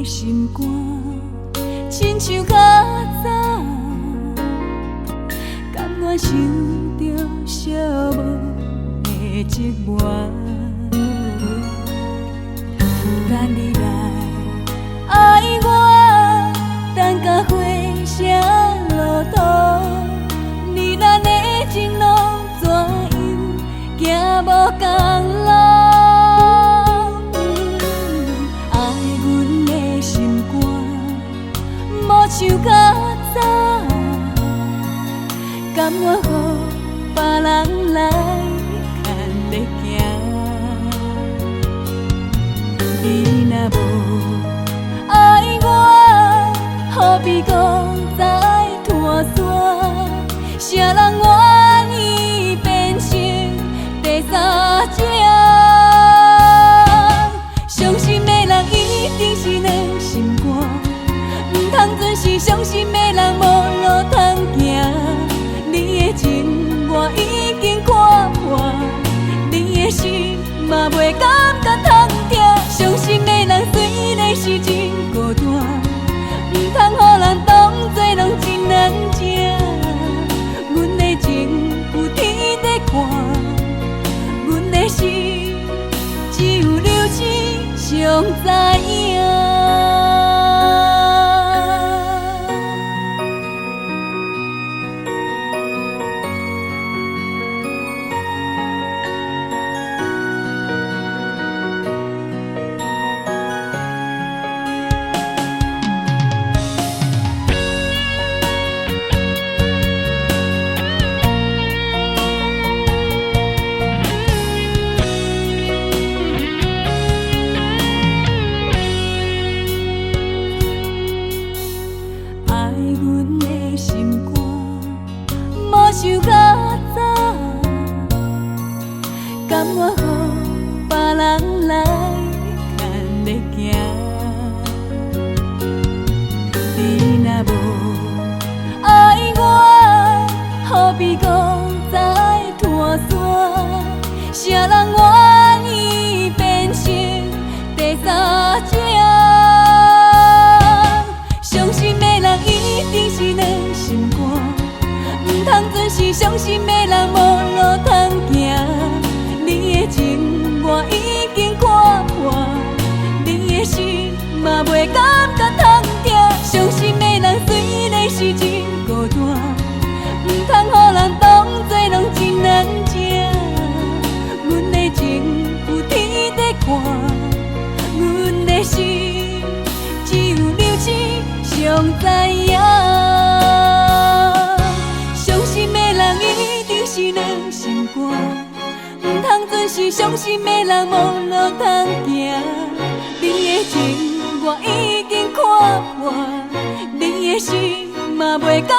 心肝，亲像较早，甘愿受着寂寞的折磨。等你来爱我，等甲火车落土，你咱的情路怎样行无同路？爱阮的心肝，无像较早，甘愿予别人来牵咧行。你若无爱我，何必讲再拖山？啥人愿意变成第三者？伤心的人一定是两心肝，唔通准是伤心的人无路通行。你的情我已经看破，你的心嘛袂感觉通听。伤心的人虽然是真孤单，唔通予人当作拢真难情。阮的情有天在看，阮的心只有流星上知影。像较早，甘愿予别人来牵咧行。你若无爱我，何必讲再拖山？啥人愿意变成第三者？伤心的人一定是两心肝，唔通准是伤心的人无路通行。你的情我已经看破，你的心嘛袂感觉通听。伤心的人虽然是真孤单，唔通予人当作拢真难情。阮的情有天在看，阮的心只有流星上知影。是两心肝，唔通准是伤心的人无路通行。你的情我已经看破，你的心嘛袂感